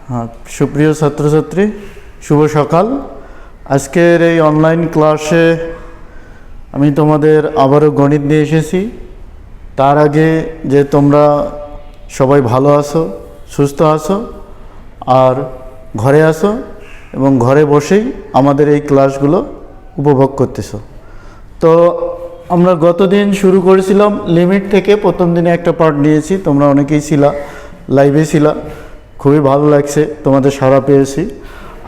হ্যাঁ, সুপ্রিয় ছাত্রছাত্রী, শুভ সকাল। আজকের এই অনলাইন ক্লাসে আমি তোমাদের আবারও গণিত নিয়ে এসেছি। তার আগে যে তোমরা সবাই ভালো আছো, সুস্থ আছো আর ঘরে আছো এবং ঘরে বসেই আমাদের এই ক্লাসগুলো উপভোগ করতেছো। তো আমরা গতদিন শুরু করেছিলাম লিমিট থেকে। প্রথম দিনে একটা পার্ট নিয়েছি, তোমরা অনেকেই ছিলা, লাইভে ছিলা, খুবই ভালো লাগছে, তোমাদের সাড়া পেয়েছি।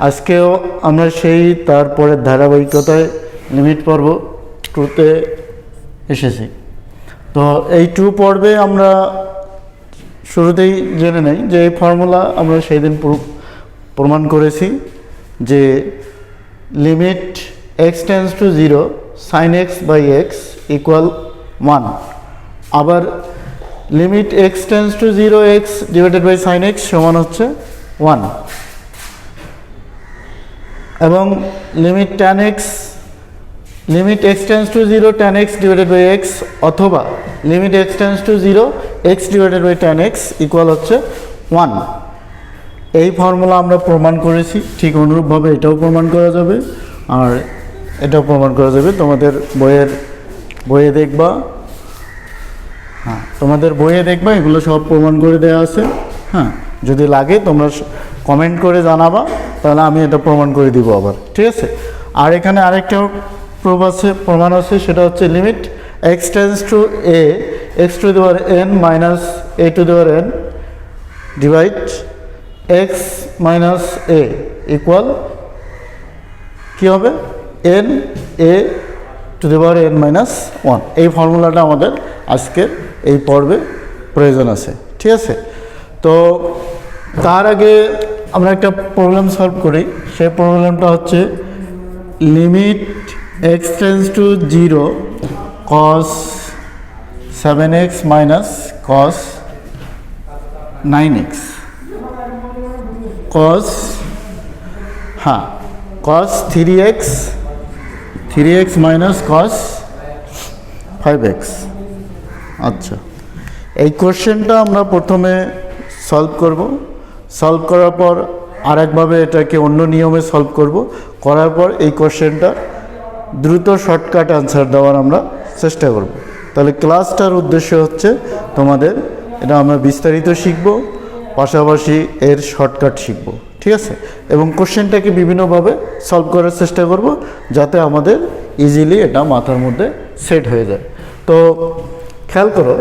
আজকেও আমরা সেই তারপরের ধারাবাহিকতায় লিমিট পর্ব 2তে এসেছি। তো এই 2 পর্বে আমরা শুরুতেই জেনে নেই যে এই ফর্মুলা আমরা সেই দিন প্রমাণ করেছি যে limit x tends to 0 sin x by x equal 1। আবার limit x tends to 0 x divided by sin x সমান হচ্ছে 1, এবং limit tan x limit x tends to 0 tan x divided by x অথবা limit x tends to 0 x divided by tan x equal হচ্ছে 1। এই formula আমরা প্রমাণ করেছি, ঠিক অনুরূপভাবে এটাও প্রমাণ করা যাবে আর এটাও প্রমাণ করা যাবে। তোমাদের বইয়ে দেখবা, হ্যাঁ তোমাদের বইয়ে দেখবা, এগুলো সব প্রমাণ করে দেওয়া আছে। হ্যাঁ, যদি লাগে তোমরা কমেন্ট করে জানাবা, তাহলে আমি এটা প্রমাণ করে দিব আবার, ঠিক আছে। আর এখানে আরেকটা প্রমাণ আছে, সেটা হচ্ছে limit x tends to a x to the power n minus a to the power n divide x minus a equal কী হবে, n a to the power n minus 1। এই ফর্মুলাটা আমাদের আজকের এই পর্বে প্রয়োজন আছে, ঠিক আছে। তো তার আগে আমরা একটা প্রবলেম সলভ করি। সেই প্রবলেমটা হচ্ছে limit x tends to 0 cos 7x minus cos 9x cos 3x minus cos 5x। আচ্ছা, এই কোশ্চেনটা আমরা প্রথমে সলভ করব। সলভ করার পর আরেকভাবে এটাকে অন্য নিয়মে সলভ করব। করার পর এই কোশ্চেনটা দ্রুত শর্টকাট অ্যান্সার দেওয়ার আমরা চেষ্টা করব। তাহলে ক্লাসটার উদ্দেশ্য হচ্ছে তোমাদের এটা আমরা বিস্তারিত শিখব, পাশাপাশি এর শর্টকাট শিখব, ঠিক আছে। এবং কোশ্চেনটাকে বিভিন্নভাবে সলভ করার চেষ্টা করব, যাতে আমাদের ইজিলি এটা মাথার মধ্যে সেট হয়ে যায়। তো খেয়াল করো,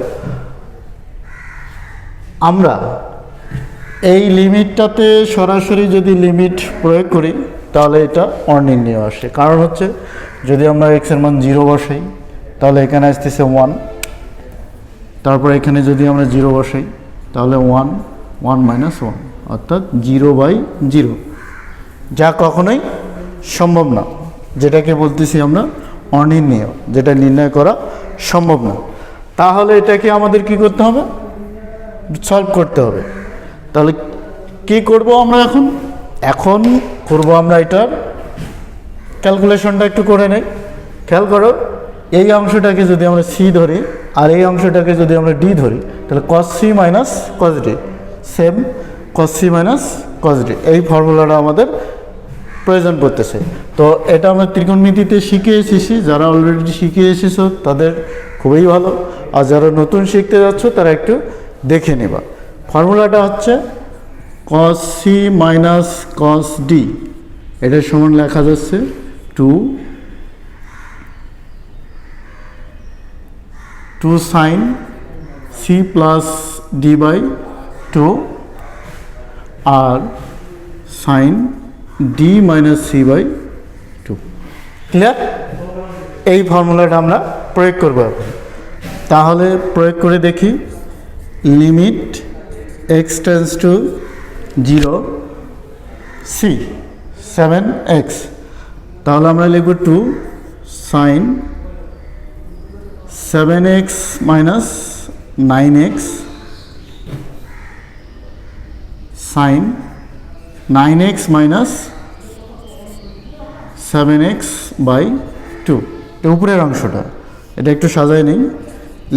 আমরা এই লিমিটটাতে সরাসরি যদি লিমিট প্রয়োগ করি তাহলে এটা অনির্ণীয় আসে। কারণ হচ্ছে যদি আমরা এক্সের মান 0 বসাই তাহলে এখানে আসতেছে 1, তারপর এখানে যদি আমরা 0 বসাই তাহলে 1 মাইনাস 1, অর্থাৎ 0/0, যা কখনোই সম্ভব না, যেটাকে বলতেছি আমরা অনির্ণীয়, যেটা নির্ণয় করা সম্ভব না। তাহলে এটাকে আমাদের কি করতে হবে, সলভ করতে হবে। তাহলে কি করব আমরা এখন করব আমরা এটার ক্যালকুলেশনটা একটু করে নেই। খেয়াল করো, এই অংশটাকে যদি আমরা সি ধরি আর এই অংশটাকে যদি আমরা ডি ধরি, তাহলে cos c minus cos d same cos c minus cos d, এই ফর্মুলাটা আমাদের প্রয়োজন পড়তেছে। তো এটা আমরা ত্রিকোণমিতিতে শিখে এসেছি, যারা অলরেডি শিখে এসেছো তাদের খুবই ভালো, আর যারা নতুন শিখতে যাচ্ছ তারা একটু দেখে নেবা। ফর্মুলাটা হচ্ছে cos c minus cos d, এটার সমান লেখা যাচ্ছে 2 sin c plus d by 2 আর sin d minus c by 2। Clear? এই ফর্মুলাটা আমরা প্রয়োগ করব। তাহলে প্রয়োগ করে দেখি, limit x tends to 0 c 7x, তাহলে আমরা লিখব 2 sin 7x minus 9x sin 9x minus 7x by 2। উপরের অংশটা এটা একটু সাজায় নেই।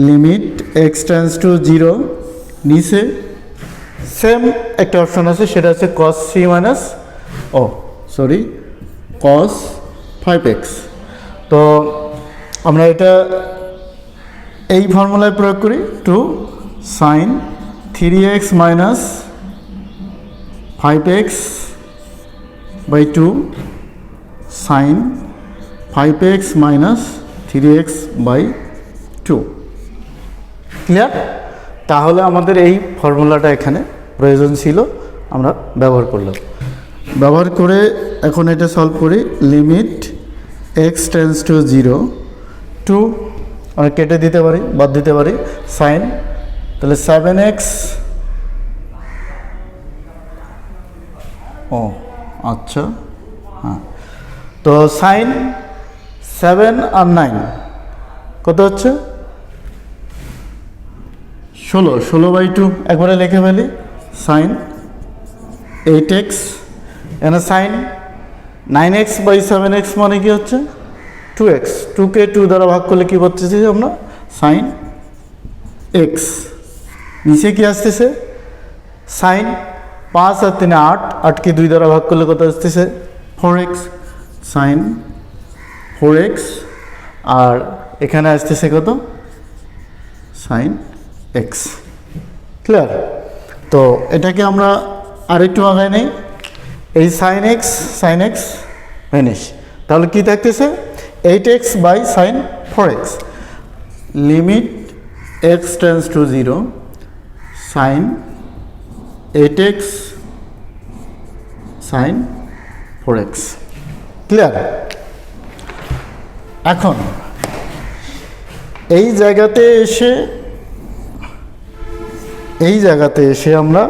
লিমিট এক্স টেন্ডস টু 0 নিচে সেম একটা অপশন আছে, সেটা হচ্ছে cos 3 মাইনাস cos 5x। তো আমরা এটা এই ফর্মুলায় প্রয়োগ করি, 2 sin 3x minus 5x by 2 sin 5x minus 3x by 2। Clear? তাহলে আমাদের এই ফর্মুলাটা এখানে প্রয়োজন ছিল, আমরা ব্যবহার করলাম। ব্যবহার করে এখন এটা সলভ করি। Limit x tends to 0 two, আমরা কেটে দিতে পারি, বাদ দিতে পারি, সাইন, তাহলে 7x, আচ্ছা হ্যাঁ, তো সাইন 7 আর 9 কত হচ্ছে 16/2 একবারে লিখে ফেলি, সাইন 8x, এখানে সাইন 9x বাই 7x মানে কি হচ্ছে 2x, 2কে 2 দ্বারা ভাগ করলে কি পাচ্ছি আমরা সাইন x। নিচে কি আসতেছে সাইন 5 আর 3 8, 8কে 2 দ্বারা ভাগ করলে কত আসতেছে 4x, সাইন 4x, আর এখানে আসতেছে কত সাইন x। ক্লিয়ার? তো এটাকে আমরা আরেকটু আগায় নেই, এই সাইন x ভ্যানিশ, তাহলে কি থাকতেছে 8x by sine 4x। Limit x tends to 0 sine 8x sine 4x। Clear? এখন এই জায়গাতে এসে আমরা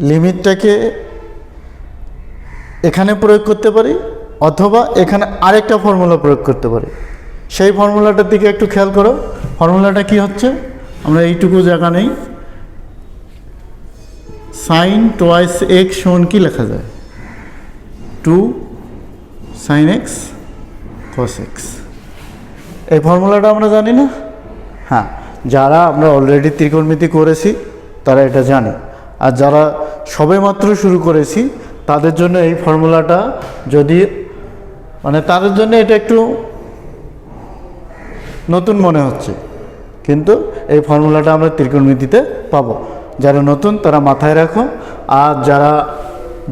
লিমিটটাকে এখানে প্রয়োগ করতে পারি, অথবা এখানে আরেকটা ফর্মুলা প্রয়োগ করতে পারি। সেই ফর্মুলাটার দিকে একটু খেয়াল করো। ফর্মুলাটা কি হচ্ছে, আমরা এইটুকু জায়গা নেই, সাইন টোয়াইস এক্স সমান কি লেখা যায় 2 sin x cos x। এই ফর্মুলাটা আমরা জানি না? হ্যাঁ, যারা আমরা অলরেডি ত্রিকোণমিতি করেছি তারা এটা জানে, আর যারা সবেমাত্র শুরু করেছি তাদের জন্য এই ফর্মুলাটা যদি তাদের জন্য এটা একটু নতুন মনে হচ্ছে, কিন্তু এই ফর্মুলাটা আমরা ত্রিকোণমিতিতে পাবো। যারা নতুন তারা মাথায় রাখো, আর যারা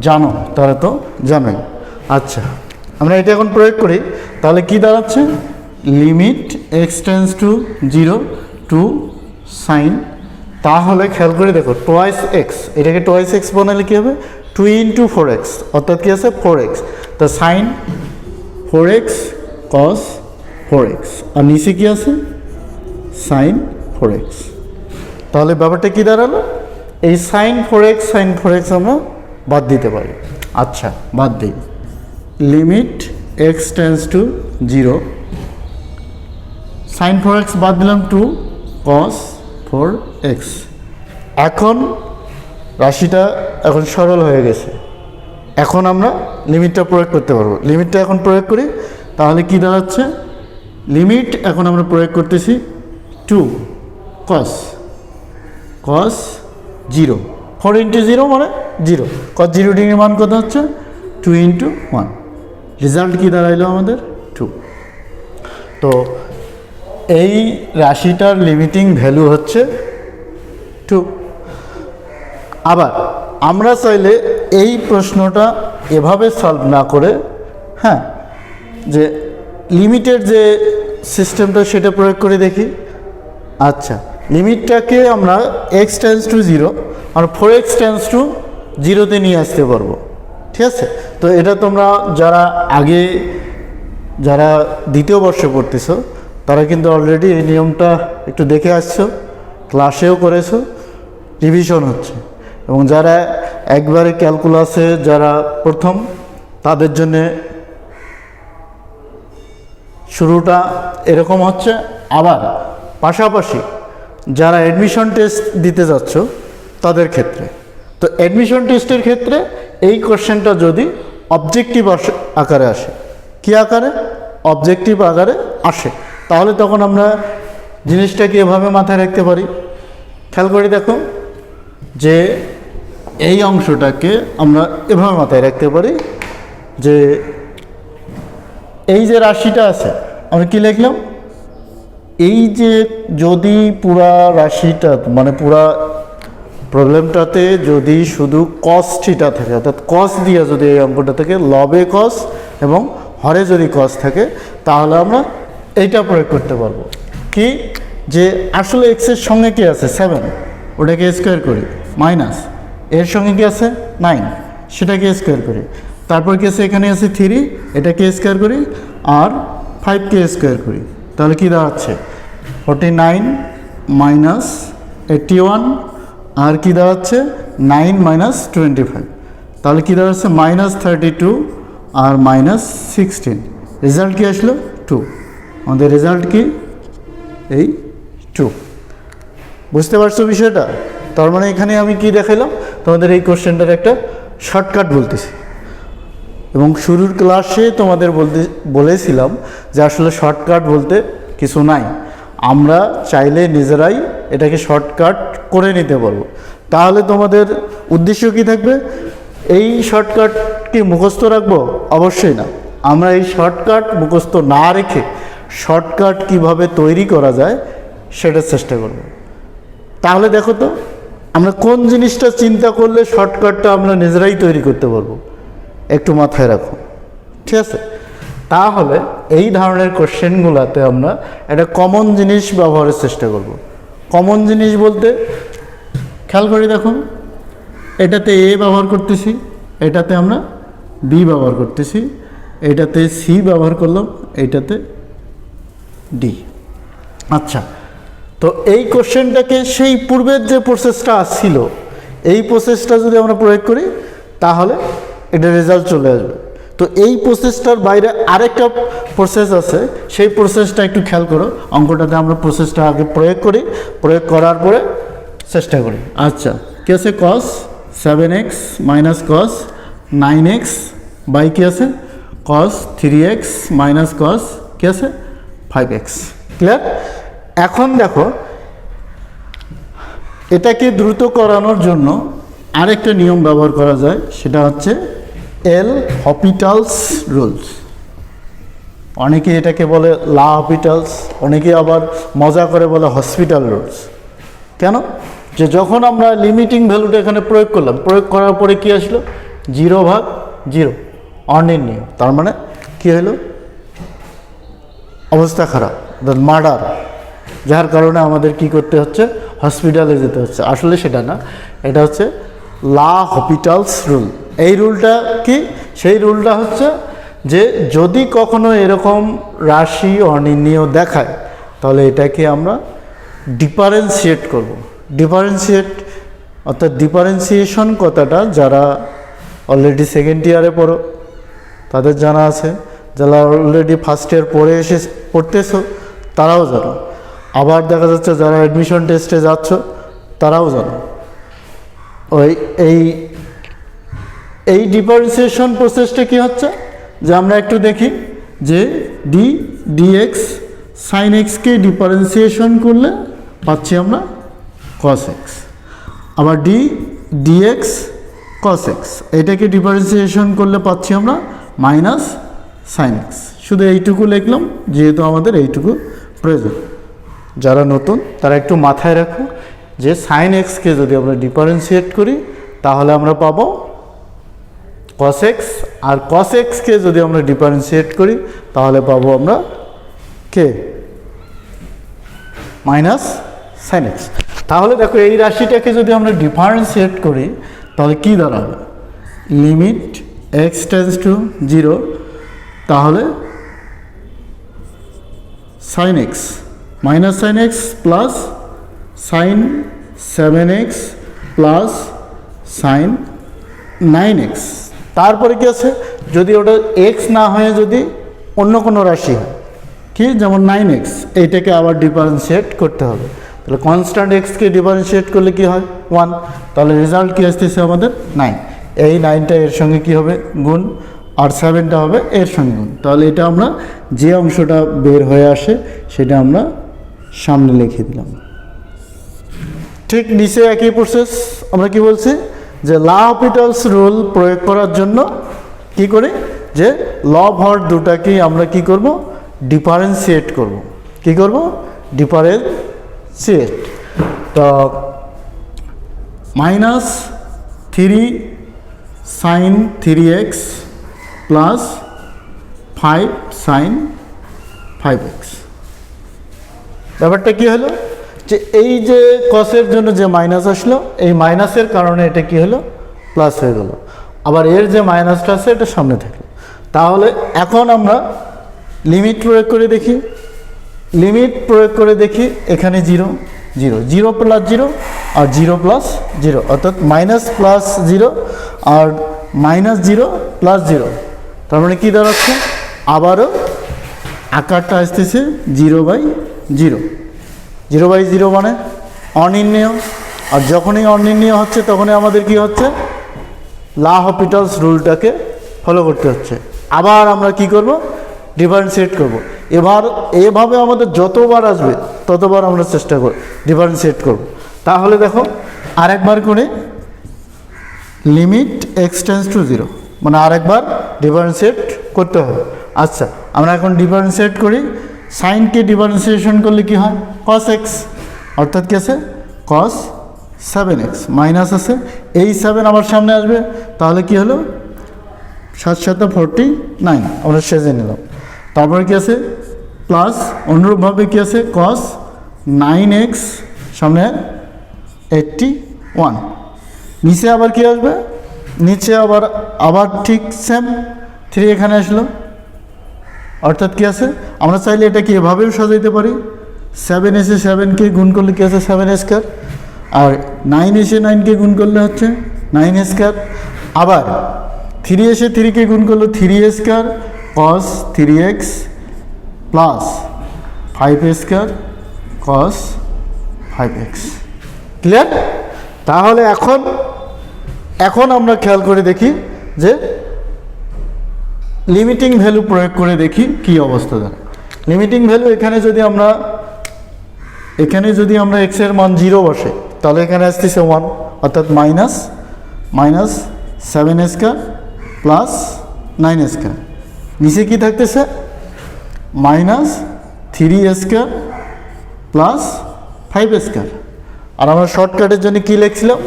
জানো তারা তো জানোই। আচ্ছা, আমরা এটা এখন প্রয়োগ করি, তাহলে কি দাঁড়াচ্ছে limit x tends to 0 two sine, তাহলে খেয়াল করে দেখো টোয়াইস এক্স, এটাকে টোয়াইস এক্স বানালে কী হবে 2 × 4x, অর্থাৎ কী আছে 4x, তো সাইন 4x cos 4x, আর নিচে কী আছে সাইন 4x। তাহলে ব্যাপারটা কী দাঁড়ালো, এই সাইন 4x আমরা বাদ দিতে পারি। আচ্ছা, বাদ দিই, limit x tends to 0 sine 4x বাদ দিলাম 2 cos 4x। এখন রাশিটা এখন সরল হয়ে গেছে, এখন আমরা লিমিটটা প্রয়োগ করতে পারবো। লিমিটটা এখন প্রয়োগ করি, তাহলে কি দাঁড়াচ্ছে লিমিট এখন আমরা প্রয়োগ করতেছি 2 cos 0, 4 × 0 মানে 0, cos 0 ডিগ্রি মান কত হচ্ছে 2 × 1, রেজাল্ট কি দাঁড়াইলো আমাদের 2। তো এই রাশিটার লিমিটিং ভ্যালু হচ্ছে 2। আবার আমরা চাইলে এই প্রশ্নটা এভাবে সলভ না করে, হ্যাঁ, যে লিমিটের যে সিস্টেমটা সেটা প্রয়োগ করে দেখি। আচ্ছা, লিমিটটাকে আমরা x টেন্স টু 0 আর 4x টেন্স টু 0-তে নিয়ে আসতে পারবো, ঠিক আছে? তো এটা তোমরা যারা দ্বিতীয় বর্ষে পড়তেছো তারা কিন্তু অলরেডি এই নিয়মটা একটু দেখে আসছো, ক্লাসেও করেছো, রিভিশন হচ্ছে। এবং যারা একবারে ক্যালকুলাসে যারা প্রথম, তাদের জন্যে শুরুটা এরকম হচ্ছে। আবার পাশাপাশি যারা অ্যাডমিশন টেস্ট দিতে যাচ্ছ তাদের ক্ষেত্রে, তো অ্যাডমিশন টেস্টের ক্ষেত্রে এই কোশ্চেনটা যদি অবজেক্টিভ আকারে আসে, কী আকারে অবজেক্টিভ আকারে আসে, তাহলে তখন আমরা জিনিসটাকে এভাবে মাথায় রাখতে পারি। খেয়াল করে দেখো যে এই অংশটাকে আমরা এভাবে মাথায় রাখতে পারি যে এই যে রাশিটা আছে আমরা কি লিখলাম, এই যে যদি পুরা রাশিটা মানে পুরা প্রবলেমটাতে যদি শুধু কস থিটা থাকে, অর্থাৎ কস দিয়ে যদি এই অঙ্কটা থাকে লবে কস এবং হরে যদি কস থাকে, তাহলে আমরা এইটা প্রয়োগ করতে পারবো কি, যে আসলে এক্সের সঙ্গে কি আছে 7, ওটাকে স্কোয়ার করি, মাইনাস এর সঙ্গে কি আছে 9, সেটাকে স্কোয়ার করি, তারপর কি আছে এখানে আছে 3, এটাকে স্কোয়ার করি, আর 5কে স্কোয়ার করি, তাহলে কি দাঁড়াচ্ছে 49 মাইনাস 81, আর কি দাঁড়াচ্ছে 9 মাইনাস 25, তাহলে কি দাঁড়াচ্ছে -32 আর -16, রেজাল্ট কি আসলো 2, আমাদের রেজাল্ট কি এই 2। বুঝতে পারছো বিষয়টা? তার মানে এখানে আমি কি দেখাইলাম তোমাদের এই কোশ্চেনটার একটা শর্টকাট বলতেছি, এবং শুরুর ক্লাসে তোমাদের বলেছিলাম যে আসলে শর্টকাট বলতে কিছু নাই, আমরা চাইলে নিজেরাই এটাকে শর্টকাট করে নিতে পারবো। তাহলে তোমাদের উদ্দেশ্য কি থাকবে, এই শর্টকাট কি মুখস্থ রাখবো? অবশ্যই না, আমরা এই শর্টকাট মুখস্থ না রেখে শর্টকাট কিভাবে তৈরি করা যায় সেটার চেষ্টা করব। তাহলে দেখো তো আমরা কোন জিনিসটা চিন্তা করলে শর্টকাটটা আমরা নিজেরাই তৈরি করতে পারবো, একটু মাথায় রাখো, ঠিক আছে? তাহলে এই ধরনের কোশ্চেনগুলোতে আমরা একটা কমন জিনিস ব্যবহারের চেষ্টা করব। কমন জিনিস বলতে খেয়াল করে দেখুন, এটাতে এ ব্যবহার করতেছি, এটাতে আমরা বি ব্যবহার করতেছি, এটাতে সি ব্যবহার করলাম, এইটাতে ডি। আচ্ছা, তো এই কোশ্চেনটাকে সেই পূর্বের যে প্রসেসটা আসছিল এই প্রসেসটা যদি আমরা প্রয়োগ করি তাহলে এটা রেজাল্ট চলে আসবে। তো এই প্রসেসটার বাইরে আরেকটা প্রসেস আছে, সেই প্রসেসটা একটু খেয়াল করো। অঙ্কটাতে আমরা প্রসেসটা আগে প্রয়োগ করি, প্রয়োগ করার পরে চেষ্টা করি। আচ্ছা, কি আছে কস 7x minus cos 9x by কি আছে কস 3x মাইনাস কস কি আছে 5x। ক্লিয়ার? এখন দেখো এটাকে দ্রুত করানোর জন্য আরেকটা নিয়ম ব্যবহার করা যায়, সেটা হচ্ছে এল হপিটালস রুলস। অনেকে এটাকে বলে লা হপিটালস, অনেকে আবার মজা করে বলে হসপিটাল রুলস। কেন? যে যখন আমরা লিমিটিং ভ্যালুটা এখানে প্রয়োগ করলাম, প্রয়োগ করার পরে কি আসলো 0/0 অর্ণের নিয়ম। তার মানে কি হলো অবস্থা খারাপ, মার্ডার, যার কারণে আমাদের কি করতে হচ্ছে হসপিটালে যেতে হচ্ছে। আসলে সেটা না, এটা হচ্ছে লা হপিটালস রুল। এই রুলটা কি? সেই রুলটা হচ্ছে যে যদি কখনো এরকম রাশি অনির্ণীয় দেখায় তাহলে এটাকে আমরা ডিফারেন্সিয়েট করব। ডিফারেন্সিয়েট অর্থাৎ ডিফারেন্সিয়েশন কথাটা যারা অলরেডি সেকেন্ড ইয়ারে পড়ো তাদের জানা আছে, যারা অলরেডি ফার্স্ট ইয়ার পড়ে এসে পড়তেছো তারাও জানো, আবার দেখা যাচ্ছে যারা অ্যাডমিশন টেস্টে যাচ্ছ তারাও জানো। ওই এই ডিফারেন্সিয়েশন প্রসেসটা কি হচ্ছে যে আমরা একটু দেখি যে ডিএক্স সাইন এক্সকে ডিফারেন্সিয়েশন করলে পাচ্ছি আমরা কস এক্স, আবার ডিএক্স কস এক্স এটাকে ডিফারেন্সিয়েশন করলে পাচ্ছি আমরা মাইনাস সাইন এক্স। শুধু এইটুকু লিখলাম যেহেতু আমাদের এইটুকু প্রয়োজন। যারা নতুন তারা একটু মাথায় রাখো যে সাইন এক্সকে যদি আমরা ডিফারেন্সিয়েট করি তাহলে আমরা পাবো কস এক্স, আর কস এক্সকে যদি আমরা ডিফারেন্সিয়েট করি তাহলে পাবো আমরা কে মাইনাস সাইন এক্স। তাহলে দেখো এই রাশিটাকে যদি আমরা ডিফারেন্সিয়েট করি তাহলে কি দাঁড়াবে, লিমিট এক্স টেন্ডস টু 0, তাহলে sine x minus sine x plus sine 7x plus sine 9x। তারপরে কি আছে, যদি ওটা এক্স না হয়ে যদি অন্য কোনো রাশি হয় কি, যেমন 9x, এইটাকে আবার ডিফারেন্সিয়েট করতে হবে। তাহলে কনস্ট্যান্ট এক্সকে ডিফারেন্সিয়েট করলে কি হয় 1, তাহলে রেজাল্ট কি আসতেছে আমাদের 9। এই 9টা এর সঙ্গে কি হবে গুণ, আর 7টা হবে এর সঙ্গে গুণ। তাহলে এটা আমরা যে অংশটা বের হয়ে আসে সেটা আমরা সামনে লিখে দিলাম। ঠিক নিচে একই প্রসেস আমরা কি বলছি যে LHopital's রুল প্রয়োগ করার জন্য কি করি, যে লব হর দুটাকেই আমরা কি করব, ডিফারেন্সিয়েট করব। কি করব, ডিফারেন্সিয়েট। তো -3 sin 3x plus 5 sin 5x। ব্যাপারটা কি হলো, যে এই যে কসের জন্য যে মাইনাস আসলো, এই মাইনাসের কারণে এটা কি হলো, প্লাস হয়ে গেল। আবার এর যে মাইনাসটা আছে এটা সামনে থাকলো। তাহলে এখন আমরা লিমিট প্রয়োগ করে দেখি। লিমিট প্রয়োগ করে দেখি, এখানে 0 0 0 প্লাস 0 আর 0 প্লাস 0, অর্থাৎ মাইনাস প্লাস 0 আর -0 প্লাস 0। তার মানে কী দাঁড়াচ্ছে, আবারও আকারটা আসতেছে 0/0। 0/0 মানে অনির্ণেয়। আর যখনই অনির্ণেয় হচ্ছে তখনই আমাদের কি হচ্ছে, LHopital's রুলটাকে ফলো করতে হচ্ছে। আবার আমরা কি করব, ডিফারেন্সিয়েট করব। এবার এভাবে আমাদের যতবার আসবে ততবার আমরা চেষ্টা করব ডিফারেন্সিয়েট করব। তাহলে দেখো আরেকবার করে লিমিট x টেন্ডস টু 0, মানে আরেকবার ডিফারেন্সিয়েট করতে হবে। আচ্ছা, আমরা এখন ডিফারেন্সিয়েট করি। সাইনকে ডিফারেন্সিয়েশন করলে কি হয়, cos x, অর্থাৎ কি আছে, cos 7x। মাইনাস আছে, এই 7 আমার সামনে আসবে, তাহলে কি হলো, 7 7 49 আমরা সেজে নিলাম। তারপরে কি আছে, প্লাস অনুরূপভাবে কি আছে, cos 9x সামনে 81। নিচে আবার কি আসবে, নিচে আবার ঠিক সেম 3 এখানে আসলো, অর্থাৎ কি আছে, আমরা চাইলে এটাকে এভাবেও সাজাইতে পারি। 7 এসে 7কে গুণ করলে কি আছে, 7 স্কয়ার, আর 9 এসে 9কে গুণ করলে হচ্ছে 9 স্কয়ার। আবার 3 এসে 3কে গুণ করলে 3 square cos 3x plus 5 square cos 5x। Clear? তাহলে এখন আমরা খেয়াল করে দেখি যে লিমিটিং ভ্যালু প্রয়োগ করে দেখি কি অবস্থা দাঁড়ায়। লিমিটিং ভ্যালু এখানে যদি আমরা x এর মান 0 বসে, তাহলে এখানে আসতেছে 1, অর্থাৎ মাইনাস 7 স্কয়ার প্লাস 9 স্কয়ার। নিচে কি থাকতেছে, -3 স্কয়ার প্লাস 5 স্কয়ার। আর আমরা শর্টকাটের জন্য কি লিখছিলাম,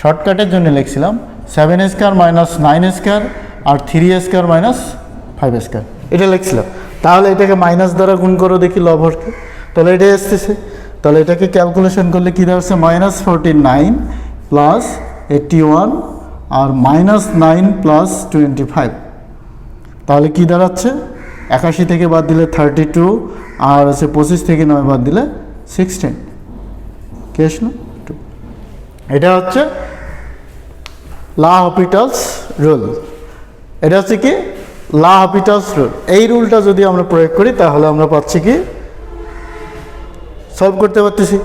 শর্টকাটের জন্য লিখছিলাম 7 স্কয়ার মাইনাস 9 স্কয়ার আর 3 স্কয়ার মাইনাস 5 স্কয়ার, এটা লিখছিলাম। তাহলে এটাকে মাইনাস দ্বারা গুণ করো দেখি লবহরকে, তাহলে এটাই আসতেছে। তাহলে এটাকে ক্যালকুলেশন করলে কী দাঁড়াচ্ছে, -49 প্লাস 81 আর -9 প্লাস 25। তাহলে কি দাঁড়াচ্ছে, 81 থেকে বাদ দিলে 32 আর হচ্ছে 25 থেকে 9 বাদ দিলে 16। কে আসলো, এটা হচ্ছে LHopital's রুল। এটা হচ্ছে কি, LHopital's রুল। এই রুলটা যদি আমরা প্রয়োগ করি তাহলে আমরা পাচ্ছি কি, সলভ করতে পারতেছি।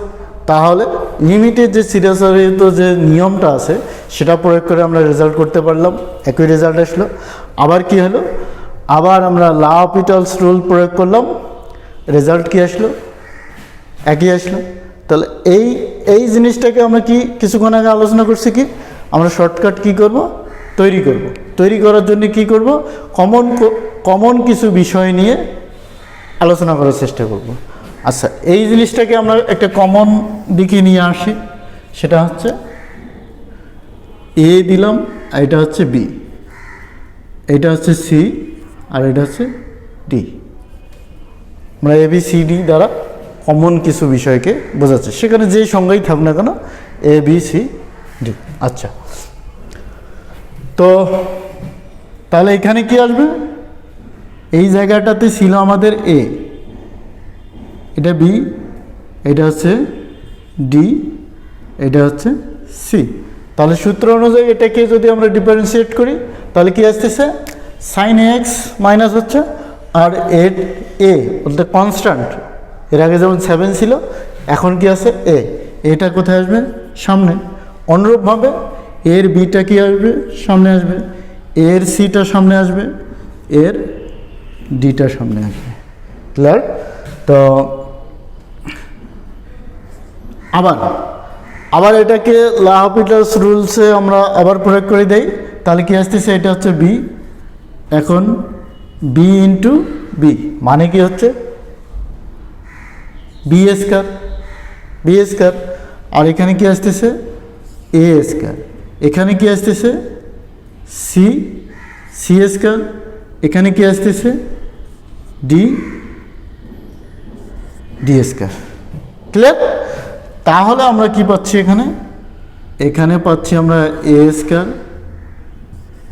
তাহলে লিমিটের যে সিরিয়াসিত যে নিয়মটা আছে সেটা প্রয়োগ করে আমরা রেজাল্ট করতে পারলাম, একই রেজাল্ট আসলো। আবার কি হলো, আবার আমরা LHopital's রুল প্রয়োগ করলাম, রেজাল্ট কি আসলো, একই আসলো। তাহলে এই জিনিসটাকে আমরা কি কিছুক্ষণ আগে আলোচনা করছি, কি আমরা শর্টকাট কি করব, তৈরি করার জন্য কি করব, কমন কিছু বিষয় নিয়ে আলোচনা করার চেষ্টা করব। আচ্ছা, এই জিনিসটাকে আমরা একটা কমন দিকে নিয়ে আসি, সেটা হচ্ছে এ দিলাম, এটা হচ্ছে বি, এটা হচ্ছে সি, আর এটা হচ্ছে ডি। আমরা ABCD দ্বারা কমন কিছু বিষয়কে বোঝাচ্ছে, সেখানে যেই সংজ্ঞাই থাক না কেন, ABCD। আচ্ছা, তো তাহলে এখানে কি আসবে, এই জায়গাটাতে ছিল আমাদের এ, এটা বি, এটা হচ্ছে ডি, এটা হচ্ছে সি। তাহলে সূত্র অনুযায়ী এটাকে যদি আমরা ডিফারেন্সিয়েট করি তাহলে কি আসতেছে, sin x মাইনাস হচ্ছে, আর এর এ বলতে কনস্ট্যান্ট, এর আগে যেমন 7 ছিল, এখন কি আছে এটা কোথায় আসবে, সামনে। অনুরূপভাবে এর বিটা কি আসবে, সামনে আসবে, এর সিটা সামনে আসবে, এর ডিটা সামনে আসবে। ক্লিয়ার? তো আবার এটাকে লাহপিটালস রুলসে আমরা আবার প্রয়োগ করে দেই, তাহলে কি আসতেছে, এটা হচ্ছে বি। এখন বি ইন্টু বি মানে কি হচ্ছে বি স্কয়ার, বি স্কয়ার। আর এখানে কি আসতেছে এ স্কয়ার, এখানে কি আসতেছে সি, সি স্কয়ার, এখানে কি আসতেছে ডি, ডি স্কয়ার। ক্লিয়ার? তাহলে আমরা কি পাচ্ছি এখানে, এখানে পাচ্ছি আমরা a square,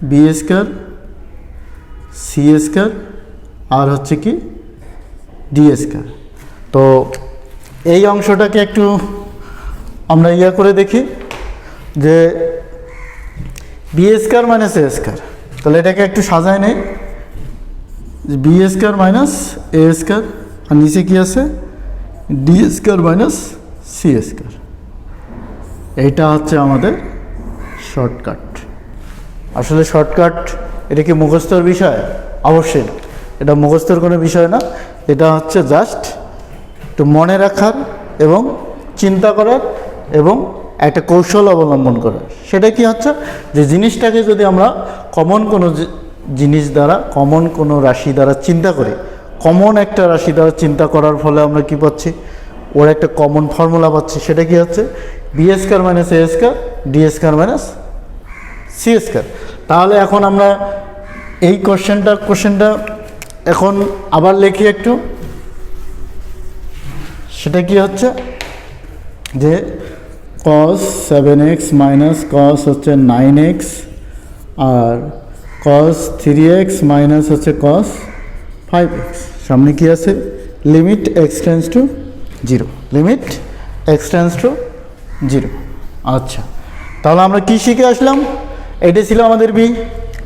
b square, c square আর হচ্ছে কি ডি স্কয়ার। তো এই অংশটাকে একটু আমরা ইয়া করে দেখি যে বি স্কয়ার মাইনাস এ স্কয়ার, তাহলে এটাকে একটু সাজায় নেই, বি স্কয়ার মাইনাস এ স্কয়ার আর নিচে কি আছে D square minus C square. এইটা হচ্ছে আমাদের শর্টকাট। আসলে শর্টকাট এটা কি মুখস্থর বিষয়? অবশ্যই না, এটা মুখস্থর কোনো বিষয় না, এটা হচ্ছে জাস্ট একটু মনে রাখার এবং চিন্তা করার এবং একটা কৌশল অবলম্বন করার। সেটা কি হচ্ছে যে জিনিসটাকে যদি আমরা কমন কোনো জিনিস দ্বারা, কমন কোনো রাশি দ্বারা চিন্তা করি, কমন একটা রাশি দ্বারা চিন্তা করার ফলে আমরা কি পাচ্ছি, ওর একটা কমন ফর্মুলা পাচ্ছি। সেটা কি হচ্ছে বি স্কয়ার মাইনাস এ square d square minus C square. তাহলে এখন আমরা এই কোশ্চেনটা এখন আবার লিখি একটু। সেটা কি হচ্ছে যে cos 7x মাইনাস cos হচ্ছে 9x আর cos 3x মাইনাস হচ্ছে cos 5x, সামনে কি আছে limit x tends to 0, limit x tends to 0। আচ্ছা, তাহলে আমরা কি শিখে আসলাম, এটা ছিল আমাদের বি,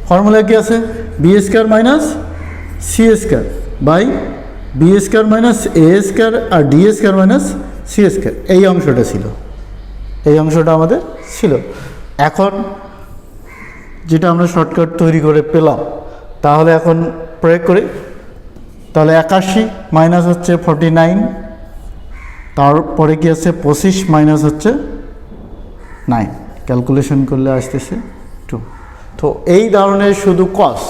ফর্মুলা কি আছে B square minus C square by B square minus A square আর D square minus C square. এই অংশটা ছিল, এই অংশটা আমাদের ছিল। এখন যেটা আমরা শর্টকাট তৈরি করে পেলাম, তাহলে এখন প্রয়োগ করি। তাহলে 81 মাইনাস হচ্ছে 49, তারপরে কি আছে 25 মাইনাস হচ্ছে 9, ক্যালকুলেশন করলে আসতেছে 2। তো এই ধরনের শুধু কস,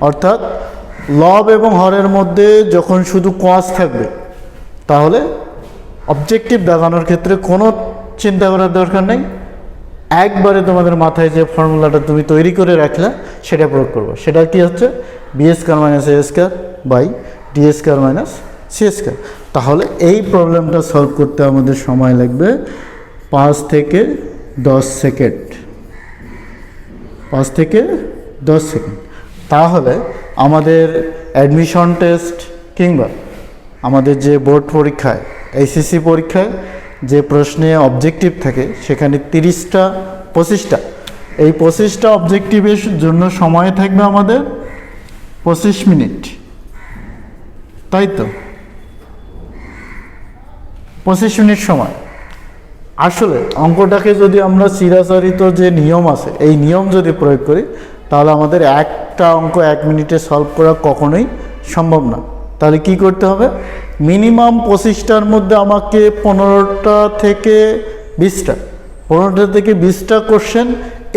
অর্থাৎ লব এবং হরের মধ্যে যখন শুধু কস থাকবে, তাহলে অবজেক্টিভ দেখানোর ক্ষেত্রে কোনো চিন্তা করার দরকার নেই, একবারে তোমাদের মাথায় যে ফর্মুলাটা তুমি তৈরি করে রাখলে সেটা প্রয়োগ করবো। সেটা কি হচ্ছে B square minus A square by D square minus C square. তাহলে এই প্রবলেমটা সলভ করতে আমাদের সময় লাগবে 5 থেকে 10 সেকেন্ড, 5 থেকে 10 সেকেন্ড। তাহলে আমাদের অ্যাডমিশন টেস্ট কিংবা আমাদের যে বোর্ড পরীক্ষায়, এইচএসসি পরীক্ষায় যে প্রশ্নে অবজেক্টিভ থাকে, সেখানে 30টা 25টা, এই 25টা অবজেক্টিভের জন্য সময় থাকবে আমাদের 25 মিনিট, তাই তো 25 মিনিট সময়। আসলে অঙ্কটাকে যদি আমরা চিরাচরিত যে নিয়ম আছে, এই নিয়ম যদি প্রয়োগ করি, তাহলে আমাদের একটা অঙ্ক 1 মিনিটে সলভ করা কখনোই সম্ভব না। তাহলে কি করতে হবে, মিনিমাম 25টার মধ্যে আমাকে 15টা থেকে 20টা কোশ্চেন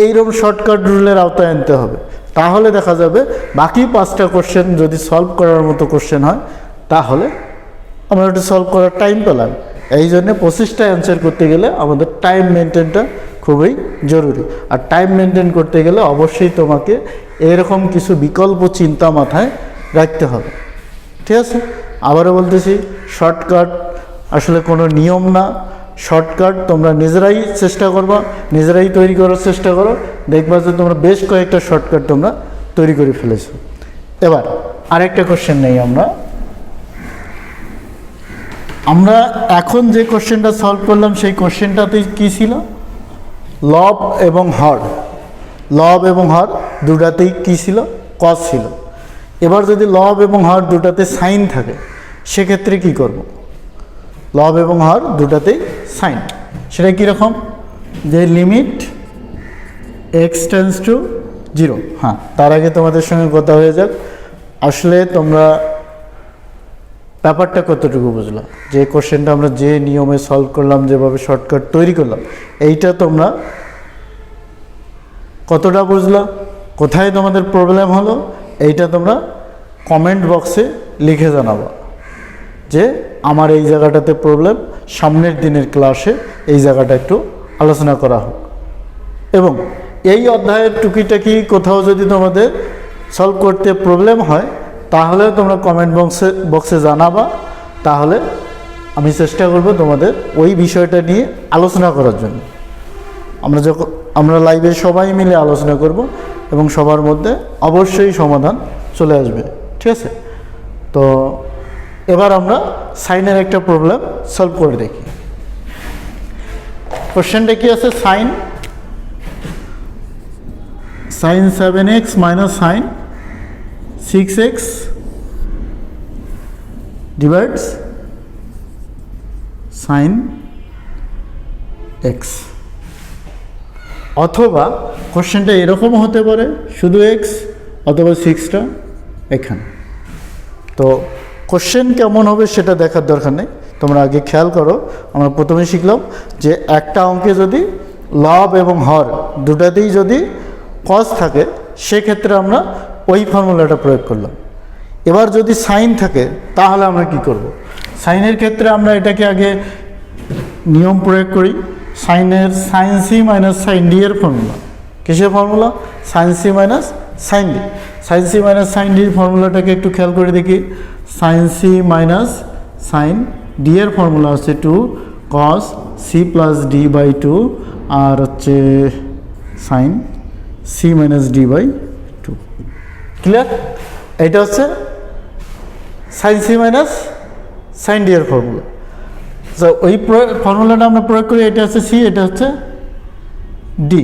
এইরকম শর্টকাট রুলের আওতায় আনতে হবে। তাহলে দেখা যাবে বাকি 5টা কোশ্চেন যদি সলভ করার মতো কোশ্চেন হয়, তাহলে আমরা একটু সলভ করার টাইম পেলাম। এই জন্যে 25টা অ্যান্সার করতে গেলে আমাদের টাইম মেনটেনটা খুবই জরুরি। আর টাইম মেনটেন করতে গেলে অবশ্যই তোমাকে এরকম কিছু বিকল্প চিন্তা মাথায় রাখতে হবে। ঠিক আছে, আবারও বলতেছি, শর্টকাট আসলে কোনো নিয়ম না, শর্টকাট তোমরা নিজেরাই চেষ্টা করবা, নিজেরাই তৈরি করার চেষ্টা করো, দেখবা যে তোমরা বেশ কয়েকটা শর্টকাট তোমরা তৈরি করে ফেলেছো। এবার আরেকটা কোশ্চেন নেই আমরা এখন যে কোশ্চেনটা সলভ করলাম, সেই কোশ্চেনটাতে কি ছিল, লব এবং হর, লব এবং হর দুটাতেই কি ছিল, কস ছিল। এবার যদি লব এবং হর দুটাতে সাইন থাকে, সেক্ষেত্রে কি করব, লব এবং হর দুটাতেই সাইন, সেটা কীরকম, যে লিমিট এক্স টেন্ডস টু 0। হ্যাঁ, তার আগে তোমাদের সঙ্গে কথা হয়ে যাক। আসলে তোমরা ব্যাপারটা কতটুকু বুঝলাম, যে কোশ্চেনটা আমরা যে নিয়মে সলভ করলাম, যেভাবে শর্টকাট তৈরি করলাম, এইটা তোমরা কতটা বুঝলা, কোথায় তোমাদের প্রবলেম হলো, এইটা তোমরা কমেন্ট বক্সে লিখে জানাবা যে আমার এই জায়গাটাতে প্রবলেম, সামনের দিনের ক্লাসে এই জায়গাটা একটু আলোচনা করা হোক। এবং এই অধ্যায়ের টুকিটাকি কোথাও যদি তোমাদের সলভ করতে প্রবলেম হয় তাহলে তোমরা কমেন্ট বক্সে জানাবা, তাহলে আমি চেষ্টা করব তোমাদের ওই বিষয়টা নিয়ে আলোচনা করার জন্য। আমরা লাইভে সবাই মিলে আলোচনা করব এবং সবার মধ্যে অবশ্যই সমাধান চলে আসবে, ঠিক আছে? তো এবার আমরা সাইনের একটা প্রবলেম সলভ করে দেখি। কোশ্চেনটা কি আছে? Sine 7x minus sin 6x divides sin x, অথবা কোশ্চেনটা এরকম হতে পারে শুধু x অথবা 6টা এখানে। তো কোশ্চেন কেমন হবে সেটা দেখার দরকার নেই, তোমরা আগে খেয়াল করো। আমরা প্রথমে শিখলাম যে একটা অঙ্কে যদি লব এবং হর দুটাতেই যদি কস থাকে সেক্ষেত্রে আমরা ওই ফর্মুলাটা প্রয়োগ করলাম। এবার যদি সাইন থাকে তাহলে আমরা কি করব? সাইনের ক্ষেত্রে আমরা এটাকে আগে নিয়ম প্রয়োগ করি। সাইনের sine C minus sine D এর ফর্মুলা। কিসের formula? Sine C minus sine D. Sine C minus sine ডির ফর্মুলাটাকে একটু খেয়াল করে দেখি। Sine C minus sine D এর ফর্মুলা হচ্ছে 2 cos C plus D by 2 আর হচ্ছে sine C minus D by 2। Clear? এটা হচ্ছে sine C minus sine D এর ফর্মুলা। তো ওই ফর্মুলাটা আমরা প্রয়োগ করি, এটা হচ্ছে সি, এটা হচ্ছে ডি।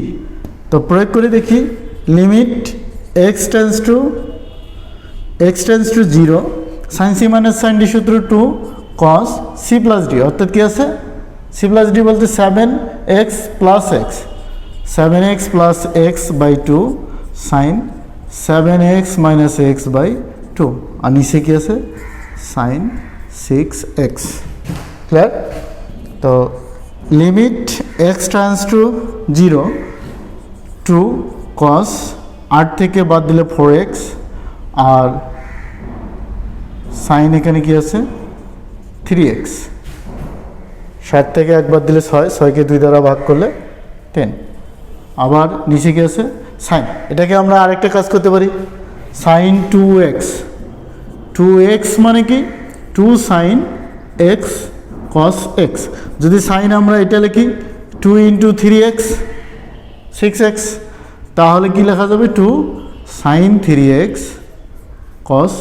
তো প্রয়োগ করে দেখি, limit x tends to 0, sine C minus sine D সূত্র 2 cos সি প্লাস ডি, অর্থাৎ কি আছে? সি প্লাস ডি বলতে 7x plus x, 7x plus x by 2 sine 7x minus x by 2, আর নিচে কি আছে? Sine 6x। ক্লিয়ার? তো limit x tends to 0 2 cos, 8 থেকে বাদ দিলে 4x, আর সাইন এখানে কি আছে? 3x। 60 থেকে 1 বাদ দিলে 6, 6কে 2 দ্বারা ভাগ করলে 10। আবার নিচে কি আছে? সাইন। এটাকে আমরা আরেকটা কাজ করতে পারি, সাইন 2x মানে কি? 2 সাইন x cos x। যদি সাইন আমরা এটা লিখি 2 ইন্টু 3x 6x, তাহলে কি লেখা যাবে? 2 সাইন 3x cos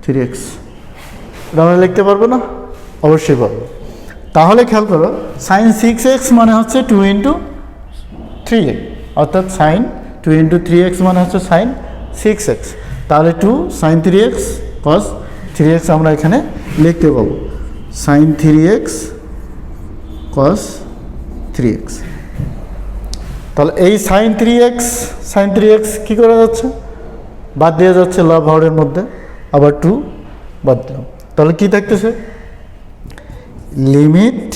3x। এটা আমরা লিখতে পারবো না? অবশ্যই পারবো। তাহলে খেয়াল করো, সাইন 6x মানে হচ্ছে 2 ইন্টু 3x, অর্থাৎ সাইন 2 ইন্টু 3x মানে হচ্ছে সাইন 6x। তাহলে 2 সাইন 3x cos 3x আমরা এখানে লিখতে পাবো, সাইন 3x cos 3x। তাহলে এই সাইন 3x কী করা যাচ্ছে? বাদ দেওয়া যাচ্ছে লব হরের মধ্যে, আবার 2 বাদ দিলাম। তাহলে কী থাকতেছে? লিমিট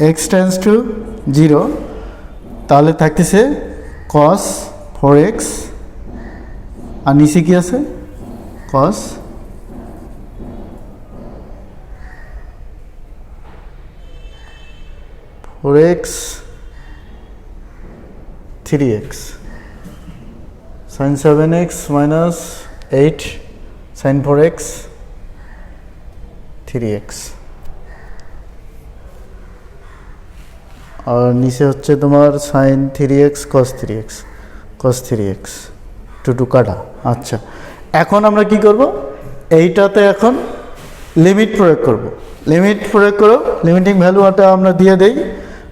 এক্স টেন্স টু 0, তাহলে থাকতেছে cos 4x, আর নিচে কি আছে? cos 4x 3x, sin 7x minus 8 sin 4x 3x, আর নিচে হচ্ছে তোমার sin 3x cos 3x 2 কাটা। আচ্ছা, এখন আমরা কি করব? এইটাতে এখন লিমিট প্রয়োগ করব। লিমিট প্রয়োগ করো, লিমিটিং ভ্যালুটা আমরা দিয়ে দেই।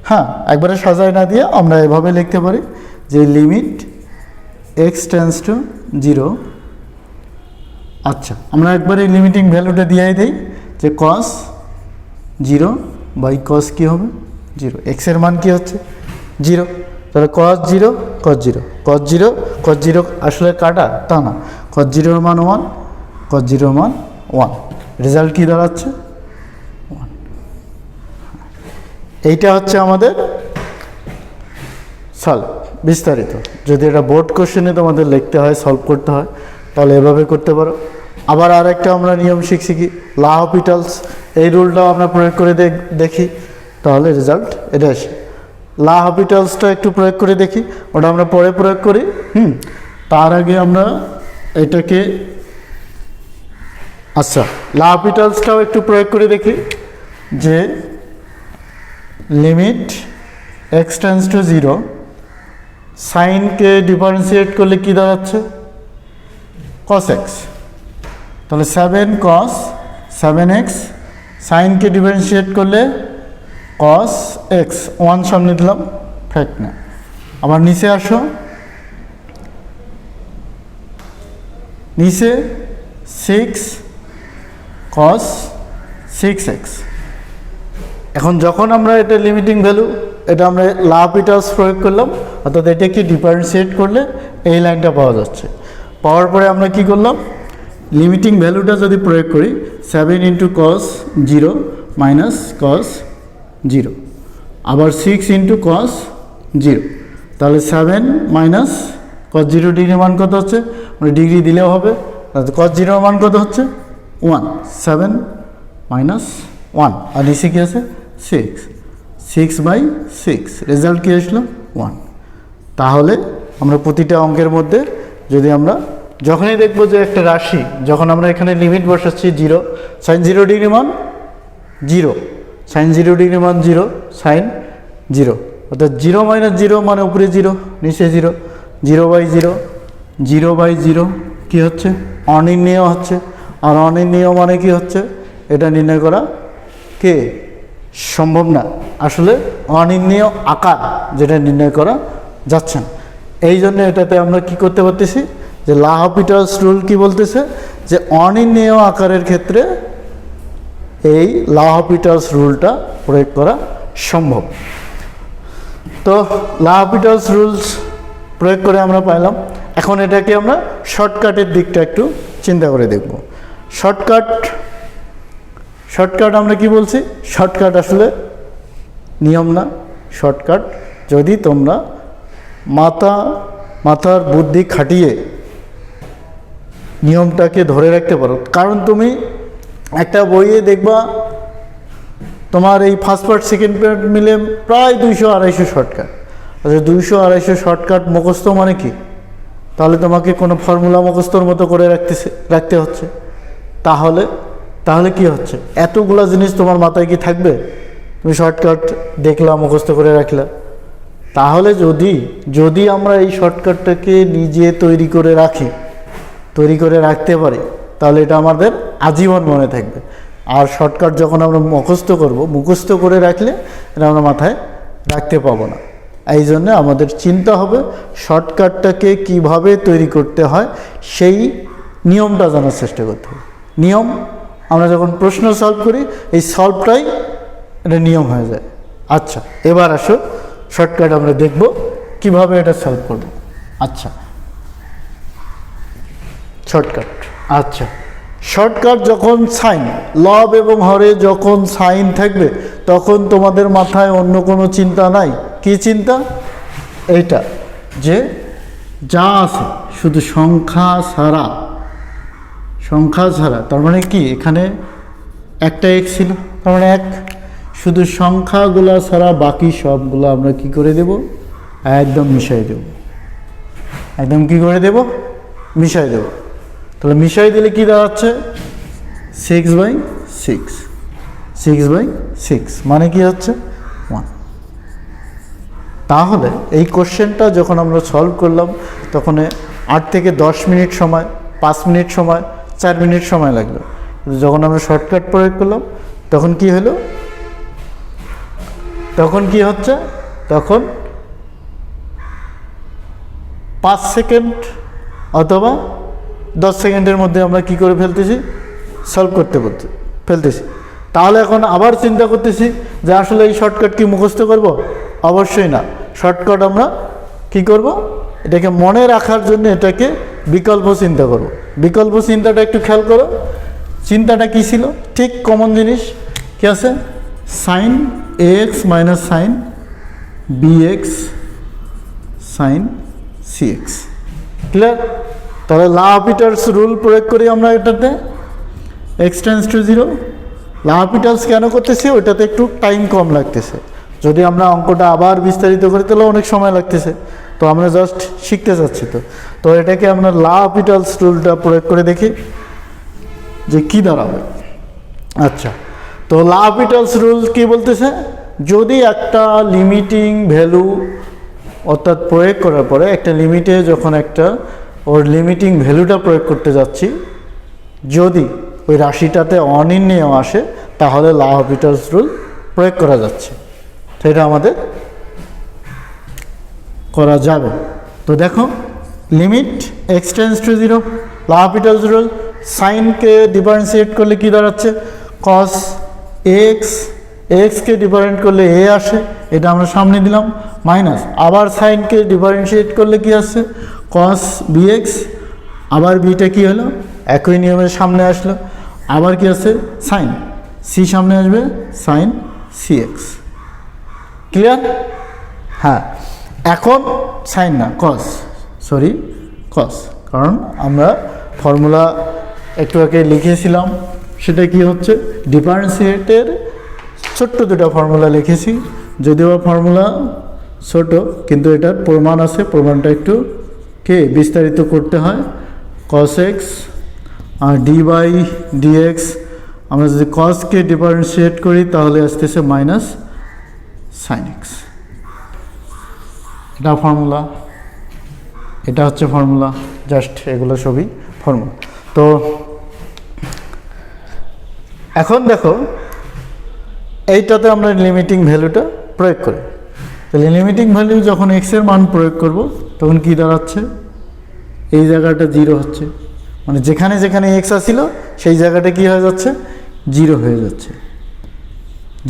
হ্যাঁ, একবারে সাজায় না দিয়ে আমরা এভাবে লিখতে পারি যে লিমিট এক্স টেন্স টু 0। আচ্ছা, আমরা একবারে লিমিটিং ভ্যালুটা দিয়ে দিই যে cos 0 বাই cos কী হবে? 0। এক্সের মান কী হচ্ছে? 0। তাহলে cos 0 আসলে কাটা তা না, cos 0 এর মান 1, cos 0 এর মান 1। রেজাল্ট কী দাঁড়াচ্ছে 1। এইটা হচ্ছে আমাদের সলভ বিস্তারিত। যদি এটা বোর্ড কোশ্চেনে তোমাদের লিখতে হয়, সলভ করতে হয়, তাহলে এভাবে করতে পারো। আবার আর একটা আমরা নিয়ম শিখছি কি ল অফ পিটালস, এই রুলটাও আমরা প্রয়োগ করে দেখি, তাহলে রেজাল্ট এটা আসে। ল অফ পিটালসটা একটু প্রয়োগ করে দেখি, ওটা আমরা পরে প্রয়োগ করি। তার আগে আমরা এটাকে আচ্ছা ল অফ পিটালসটাও একটু প্রয়োগ করে দেখি, যে লিমিট এক্স টেন্ডস টু 0, সাইনকে ডিফারেন্সিয়েট করলে কি দাঁড়াচ্ছে cos x, তাহলে 7 cos 7x, সাইনকে ডিফারেন্সিয়েট করলে cos x, 1 সামনে দিলাম, ফ্যাক্ট না। আবার নিচে আসো, নিচে 6 cos 6x। এখন যখন আমরা এটা লিমিটিং ভ্যালু, এটা আমরা ল অফ পিটালস প্রয়োগ করলাম, অর্থাৎ এটাকে ডিফারেন্সিয়েট করলে এই লাইনটা পাওয়া যাচ্ছে। পাওয়ার পরে আমরা কি করলাম, লিমিটিং ভ্যালুটা যদি প্রয়োগ করি 7 ইন্টু cos 0 মাইনাস cos 0, আবার 6 ইন্টু cos 0, তাহলে 7 মাইনাস cos 0 ডিগ্রি মান কত হচ্ছে, মানে ডিগ্রি দিলেও হবে, cos 0 মান কত হচ্ছে 1, 7 মাইনাস 1, আর নিচে কী আছে 6/6, রেজাল্ট কী আসলো 1। তাহলে আমরা প্রতিটা অঙ্কের মধ্যে যদি আমরা যখনই দেখব যে একটা রাশি, যখন আমরা এখানে লিমিট বসাচ্ছি 0, সাইন 0 ডিগ্রি মান 0, সাইন 0 ডিগ্রি মান 0, সাইন 0, অর্থাৎ 0 মাইনাস 0 মানে উপরে 0 নিচে 0, 0/0, 0/0 কী হচ্ছে অনির্ণেয় হচ্ছে, আর অনির্ণেয় মানে কি হচ্ছে, এটা নির্ণয় করা কে সম্ভব না, আসলে অনির্ণেয় আকার যেটা নির্ণয় করা যাচ্ছে না। এই জন্য এটাতে আমরা কি করতে পারতেছি, যে ল অফ পিটালস রুল কি বলতেছে, যে অনির্ণেয় আকারের ক্ষেত্রে এই ল অফ পিটালস রুলটা প্রয়োগ করা সম্ভব। তো ল অফ পিটালস রুলস প্রয়োগ করে আমরা পাইলাম। এখন এটাকে আমরা শর্টকাটের দিকটা একটু চিন্তা করে দেখব। শর্টকাট আমরা কি বলছি, শর্টকাট আসলে নিয়ম না। শর্টকাট যদি তোমরা মাথার বুদ্ধি খাটিয়ে নিয়মটাকে ধরে রাখতে পারো, কারণ তুমি একটা বইয়ে দেখবা তোমার এই ফার্স্ট পার্ট সেকেন্ড পার্ট মিলে প্রায় 200-250 শর্টকাট। আচ্ছা 200-250 শর্টকাট মুখস্থ মানে কি, তাহলে তোমাকে কোনো ফর্মুলা মুখস্থর মতো করে রাখতে হচ্ছে। তাহলে কি হচ্ছে, এতগুলা জিনিস তোমার মাথায় কি থাকবে, তুমি শর্টকাট দেখলা মুখস্থ করে রাখলা। তাহলে যদি আমরা এই শর্টকাটটাকে নিজে তৈরি করে রাখতে পারি, তাহলে এটা আমাদের আজীবন মনে থাকবে। আর শর্টকাট যখন আমরা মুখস্থ করে রাখলে এটা আমরা মাথায় রাখতে পাবো না। এই জন্য আমাদের চিন্তা হবে শর্টকাটটাকে কিভাবে তৈরি করতে হয়, সেই নিয়মটা জানার চেষ্টা করতে হবে। নিয়ম আমরা যখন প্রশ্ন সলভ করি, এই সলভটাই এটা নিয়ম হয়ে যায়। আচ্ছা এবার আসো শর্টকাট আমরা দেখব কিভাবে এটা সলভ করব। আচ্ছা শর্টকাট যখন সাইন, লব এবং হরে যখন সাইন থাকবে, তখন তোমাদের মাথায় অন্য কোনো চিন্তা নাই। কি চিন্তা, এইটা যে যা আছে শুধু সংখ্যা ছাড়া, তার মানে কি এখানে একটা এক ছিল, তার মানে এক, শুধু সংখ্যাগুলো ছাড়া বাকি সবগুলো আমরা কি করে দেব, একদম মিশাই দেব। মিশাই দেব। তাহলে মিশাই দিলে কি দাঁড়াচ্ছে 6/6 মানে কি হচ্ছে 1। তাহলে এই কোশ্চেনটা যখন আমরা সলভ করলাম, তখন 8 থেকে 10 মিনিট সময়, 5 মিনিট সময়, 4 মিনিট সময় লাগলো। যখন আমরা শর্টকাট প্রয়োগ করলাম, তখন কি হলো, তখন 5 সেকেন্ড অথবা 10 সেকেন্ডের মধ্যে আমরা কি করে সলভ করতে ফেলতেছি। তাহলে এখন আবার চিন্তা করতেছি যে আসলে এই শর্টকাট কি মুখস্থ করব, অবশ্যই না। শর্টকাট আমরা কি করব, এটাকে মনে রাখার জন্য এটাকে বিকল্প চিন্তা করব। বিকল্প চিন্তাটা একটু খেয়াল করো, চিন্তাটা কী ছিল? ঠিক কমন জিনিস কী আছে? Sine a x minus sine b x sine c x. Clear? তাহলে লাপিটালস রুল প্রয়োগ করি আমরা এটাতে, x tends to zero. L'Hopital's কেন করতেছি? ওইটাতে একটু টাইম কম লাগতেছে। যদি আমরা অঙ্কটা আবার বিস্তারিত করি তাহলে অনেক সময় লাগতেছে, তো আমরা জাস্ট শিখতে চাচ্ছি। তো এটাকে আমরা লাপিটালস রুলটা প্রয়োগ করে দেখি যে কী দাঁড়াবে। আচ্ছা, তো লাপিটালস রুল কী বলতেছে? যদি একটা লিমিটিং ভ্যালু অর্থাৎ প্রয়োগ করার পরে একটা লিমিটে যখন একটা ওর লিমিটিং ভ্যালুটা প্রয়োগ করতে যাচ্ছি, যদি ওই রাশিটাতে অনির্ণেয় আসে তাহলে লাপিটালস রুল প্রয়োগ করা যাচ্ছে, সেটা আমাদের করা যাবে। তো দেখো, limit x tends to zero, L'Hopital's rule, সাইনকে ডিফারেন্সিয়েট করলে কি দাঁড়াচ্ছে? কস এক্স, এক্সকে ডিফারেন্ট করলে এ আসে, এটা আমরা সামনে দিলাম, মাইনাস আবার সাইনকে ডিফারেন্সিয়েট করলে কি আসছে? কস বি এক্স, আবার বিটা কি হলো? একই নিয়মের সামনে আসলো, আবার কি আছে? সাইন, সি সামনে আসবে, সাইন সি এক্স। ক্লিয়ার? হ্যাঁ, এখন সাইন না কস, সরি কস, কারণ আমরা ফর্মুলা একটু আগে লিখেছিলাম, সেটা কি হচ্ছে? ডিফারেন্সিয়েটের ছোট্ট দুটো ফর্মুলা লিখেছি, যদিও ফর্মুলা ছোট কিন্তু এটার প্রমাণ আছে, প্রমাণটা একটু বিস্তারিত করতে হয়। কস এক্স আর ডি বাই ডিএক্স, আমরা যদি কসকে ডিফারেন্সিয়েট করি তাহলে আসতেছে মাইনাস সাইন এক্স। এটা ফর্মুলা, এটা হচ্ছে ফর্মুলা, জাস্ট এগুলো সবই ফর্মুলা। তো এখন দেখো, এইটাতে আমরা লিমিটিং ভ্যালুটা প্রয়োগ করি, তাহলে লিমিটিং ভ্যালু যখন এক্সের মান প্রয়োগ করব তখন কি দাঁড়াচ্ছে? এই জায়গাটা জিরো হচ্ছে, মানে যেখানে যেখানে এক্স আসছিল সেই জায়গাটা কি হয়ে যাচ্ছে? জিরো হয়ে যাচ্ছে,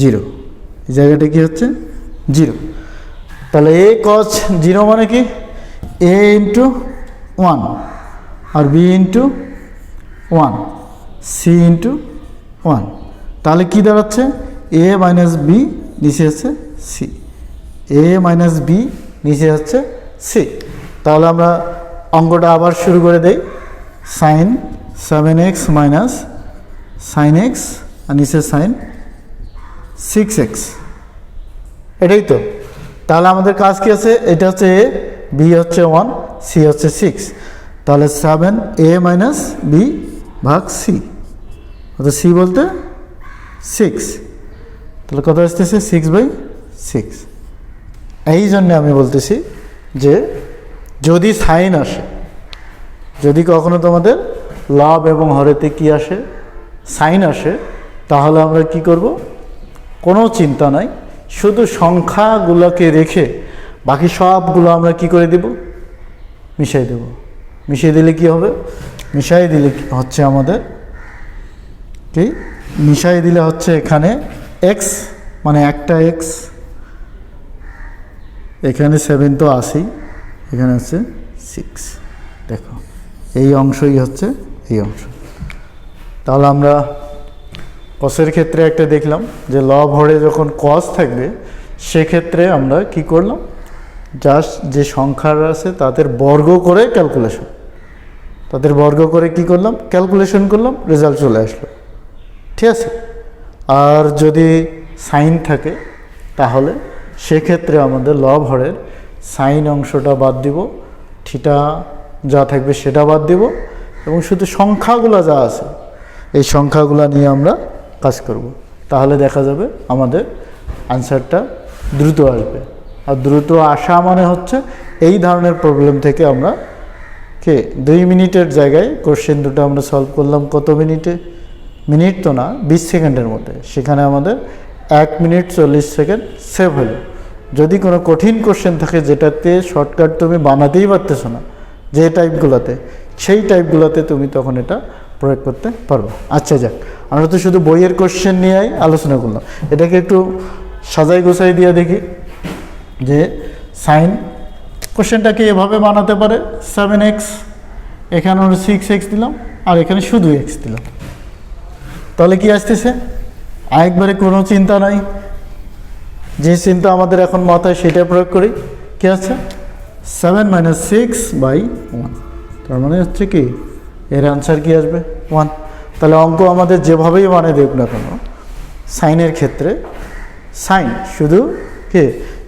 জিরো, এই জায়গাটা কি হচ্ছে? জিরো। তাহলে এ কস জিরো মানে কি? এ ইন্টু ওয়ান, আর b into one, c into one, তাহলে কি দাঁড়াচ্ছে? এ মাইনাস বি, নিচে হচ্ছে সি, এ মাইনাস বি, নিচে হচ্ছে সি। তাহলে আমরা অঙ্কটা আবার শুরু করে দেই। Sine 7x minus sine x, আর নিচে সাইন 6x, এটাই তো। তাহলে আমাদের কাজ কি আছে? এটা হচ্ছে এ, বি হচ্ছে 1, সি হচ্ছে 6, তাহলে 7a মাইনাস বি ভাগ সি, অর্থাৎ সি বলতে 6, তাহলে কত আসতেছে? 6/6। এই জন্য আমি বলতেছি যে যদি সাইন আসে, যদি কখনো তোমাদের লব এবং হরেতে কি আসে? সাইন আসে, তাহলে আমরা কি করব? কোনো চিন্তা নাই, শুধু সংখ্যাগুলোকে রেখে বাকি সবগুলো আমরা কি করে দেব? মিশাই দেব। মিশিয়ে দিলে কি হবে? মিশাই দিলে হচ্ছে আমাদের কি? মিশাই দিলে হচ্ছে এখানে এক্স, মানে একটা এক্স, এখানে 7 তো আসেই, এখানে হচ্ছে 6, দেখো এই অংশই হচ্ছে এই অংশ। তাহলে আমরা কসের ক্ষেত্রে একটা দেখলাম যে লব হরে যখন কস থাকবে সেক্ষেত্রে আমরা কি করলাম? জাস্ট যে সংখ্যার আছে তাদের বর্গ করে ক্যালকুলেশন, তাদের বর্গ করে কি করলাম? ক্যালকুলেশন করলাম, রেজাল্ট চলে আসলো, ঠিক আছে। আর যদি সাইন থাকে তাহলে সেক্ষেত্রে আমাদের লব হরের সাইন অংশটা বাদ দিব, থিটা যা থাকবে সেটা বাদ দিব, এবং শুধু সংখ্যাগুলো যা আছে এই সংখ্যাগুলো নিয়ে আমরা কাজ করব। তাহলে দেখা যাবে আমাদের আনসারটা দ্রুত আসবে। আর দ্রুত আসা মানে হচ্ছে এই ধরনের প্রবলেম থেকে আমরা 2 মিনিটের জায়গায় কোশ্চেন দুটো আমরা সলভ করলাম কত মিনিটে? মিনিট তো না, 20 সেকেন্ডের মধ্যে। সেখানে আমাদের 1 মিনিট 40 সেকেন্ড সেভ হলো। যদি কোনো কঠিন কোশ্চেন থাকে যেটাতে শর্টকাট তুমি বানাতেই পারতেছো না, যে টাইপগুলোতে, সেই টাইপগুলোতে তুমি তখন এটা প্রয়োগ করতে পারবো। আচ্ছা যাক, আমরা তো শুধু বইয়ের কোশ্চেন নিয়েই আলোচনা করলাম, এটাকে একটু সাজাই গোছাই দিয়ে দেখি যে সাইন কোশ্চেনটাকে এভাবে বানাতে পারে। 7x, এখানে আমরা 6x দিলাম, আর এখানে শুধু x দিলাম, তাহলে কি আসতেছে, আরেকবারে কোনো চিন্তা নাই, যে চিন্তা আমাদের এখন মাথায় সেটা প্রয়োগ করি। কি আছে 7 - 6/1, তার মানে হচ্ছে কি এর আনসার কি আসবে 1। তাহলে অঙ্ক আমাদের যেভাবেই মানে দেখ না কেন, সাইনের ক্ষেত্রে সাইন শুধু কি,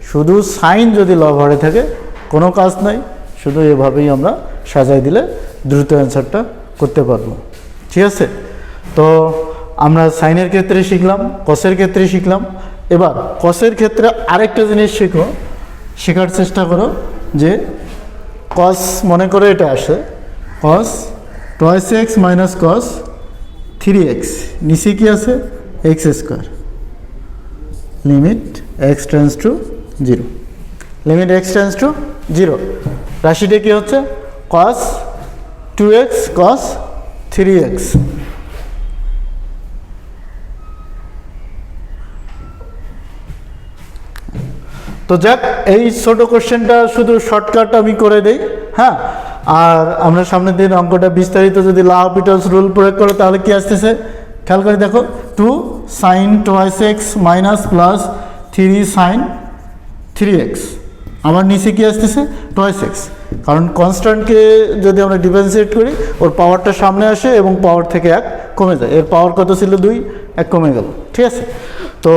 শুধু সাইন যদি লবহরে থাকে কোনো কাজ নাই, শুধু এভাবেই আমরা সাজাই দিলে দ্রুত অ্যান্সারটা করতে পারবো। ঠিক আছে, তো আমরা সাইনের ক্ষেত্রে শিখলাম, কসের ক্ষেত্রে শিখলাম। এবার কসের ক্ষেত্রে আরেকটা জিনিস শেখার চেষ্টা করো, যে কস মনে করে এটা আসে কস 2x - cos 3x, নিচে কি আছে x², limit x tends to 0, limit x tends to 0, রাশিটা কি হচ্ছে cos 2x cos 3x। তো যাক, এই ছোট কোশ্চেনটা শুধু শর্টকাট আমি করে দেই। হ্যাঁ, আর আমরা সামনের দিন অঙ্কটা বিস্তারিত যদি LHOPITAL's রুল প্রয়োগ করো তাহলে কি আসতেছে খেয়াল করে দেখো, 2 sin 2x minus plus 3 sin 3x, আমার নিচে কি আসতেছে 2x, কারণ কনস্ট্যান্টকে যদি আমরা ডিফারেন্সিয়েট করি ওর পাওয়ারটা সামনে আসে এবং পাওয়ার থেকে 1 কমে যায়, এর পাওয়ার কত ছিল 2, 1 কমে গেল। ঠিক আছে, তো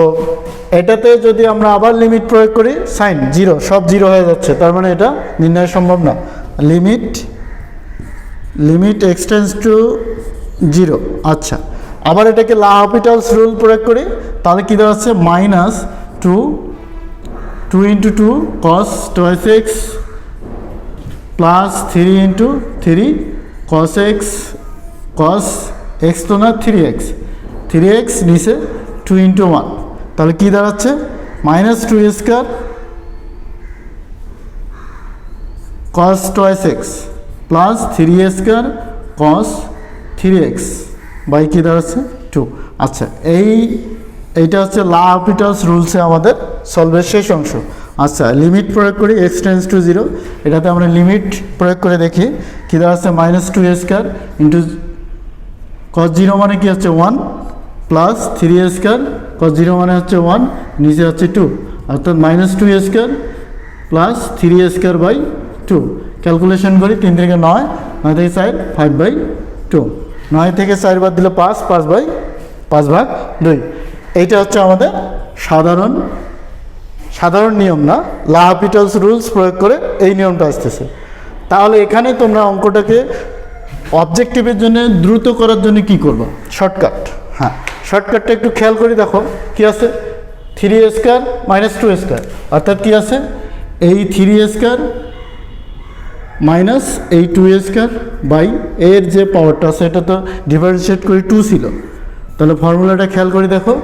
এটাতে যদি আমরা আবার লিমিট প্রয়োগ করি সাইন 0, সব 0 হয়ে যাচ্ছে, তার মানে এটা নির্ণয় সম্ভব না। Limit x tends to 0। আচ্ছা, আবার এটাকে LHOPITAL's রুল প্রয়োগ করি তাহলে কী দাঁড়াচ্ছে -2 × 2 cos 2x plus 3 × 3 cos x তো না 3x নিচে 2 × 1, তাহলে কি দাঁড়াচ্ছে -2² cos 2x plus 3² cos 3x by কি দাঁড়াচ্ছে 2। আচ্ছা, এইটা হচ্ছে LHOPITAL's রুলসে আমাদের সলভের শেষ অংশ। আচ্ছা, লিমিট প্রয়োগ করি x টেন্ডস টু 0, এটাতে আমরা লিমিট প্রয়োগ করে দেখি কি দাঁড়াচ্ছে -2² ইন্টু cos 0 মানে কি হচ্ছে 1 প্লাস 3² cos 0 মানে হচ্ছে 1, নিচে হচ্ছে 2, অর্থাৎ -2² প্লাস 3²/2। ক্যালকুলেশন করি 3 থেকে 9, 9 থেকে 4 5/2, 9 থেকে 4 বাদ দিলে 5, 5/2। এইটা হচ্ছে আমাদের সাধারণ নিয়ম না, LHOPITAL's রুলস প্রয়োগ করে এই নিয়মটা আসতেছে। তাহলে এখানে তোমরা অঙ্কটাকে অবজেক্টিভের জন্য দ্রুত করার জন্য কি করবো, শর্টকাট। হ্যাঁ, শর্টকাটটা একটু খেয়াল করে দেখো কি আছে 3² - 2², অর্থাৎ কি আছে এই 3² মাইনাস এই 2² বাই এর যে পাওয়ারটা আছে এটা তো ডিফারেন্সিয়েট করে 2 ছিল, তাহলে ফর্মুলাটা খেয়াল করে দেখো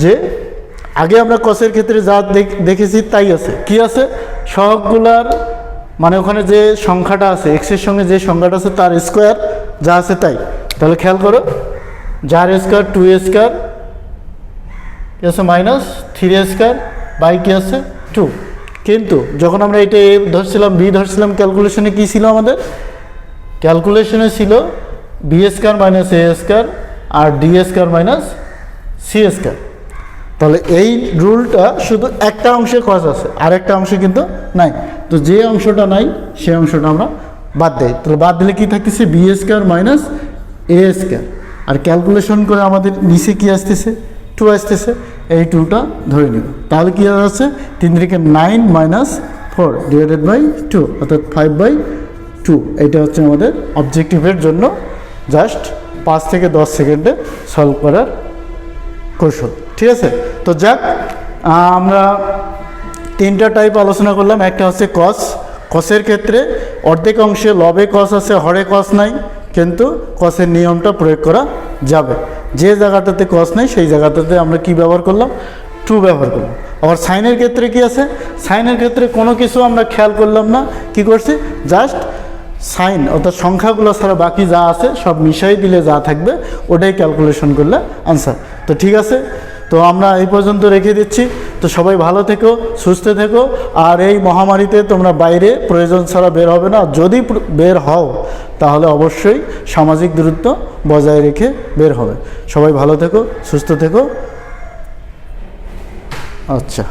যে আগে আমরা কসের ক্ষেত্রে যা দেখেছি তাই আছে। কি আছে সহগগুলার মানে ওখানে যে সংখ্যাটা আছে এক্সের সঙ্গে যে সংখ্যাটা আছে তার স্কোয়ার যা আছে তাই, তাহলে খেয়াল করো যার স্কোয়ার 2² কি আছে -3² বাই কি আছে 2, কিন্তু যখন আমরা এটা a ধরছিলাম b ধরছিলাম ক্যালকুলেশনে কি ছিল আমাদের, ক্যালকুলেশনে ছিল b² - a² আর d² - c²। তাহলে এই রুলটা শুধু একটা অংশে কস আছে, আর একটা অংশে কিন্তু নাই, তো যে অংশটা নাই সেই অংশটা আমরা বাদ দেই। তাহলে বাদ দিলে কি থাকতেছে b² - a², আর ক্যালকুলেশন করে আমাদের নিচে কি আসতেছে 2 আসতেছে, এই 2টা ধরে নিব। তাহলে কি আছে 3 থেকে 9 - 4 / 2, অর্থাৎ 5/2। এইটা হচ্ছে আমাদের অবজেক্টিভের জন্য জাস্ট 5 থেকে 10 সেকেন্ডে সলভ করার কৌশল। ঠিক আছে, তো যাক, আমরা 3টা টাইপ আলোচনা করলাম। একটা হচ্ছে কসের ক্ষেত্রে অর্ধেক অংশে লবে কস আছে, হরে কস নাই, কিন্তু কসের নিয়মটা প্রয়োগ করা যাবে। যে জায়গাটাতে কস নেই সেই জায়গাটাতে আমরা কি ব্যবহার করলাম 2 ব্যবহার করলাম। আবার সাইনের ক্ষেত্রে কি আছে, সাইনের ক্ষেত্রে কোনো কিছু আমরা খেয়াল করলাম না, কি করছি জাস্ট সাইন অর্থাৎ সংখ্যাগুলো ছাড়া বাকি যা আছে সব মিশাই দিলে যা থাকবে ওটাই ক্যালকুলেশন করলে আনসার। তো ঠিক আছে, তো আমরা এই পর্যন্ত রেখে দিচ্ছি। তো সবাই ভালো থেকো, সুস্থ থেকো। আর এই মহামারীতে তোমরা বাইরে প্রয়োজন ছাড়া বের হবে না। যদি বের হও তাহলে অবশ্যই সামাজিক দূরত্ব বজায় রেখে বের হবে। সবাই ভালো থেকো, সুস্থ থেকো। আচ্ছা।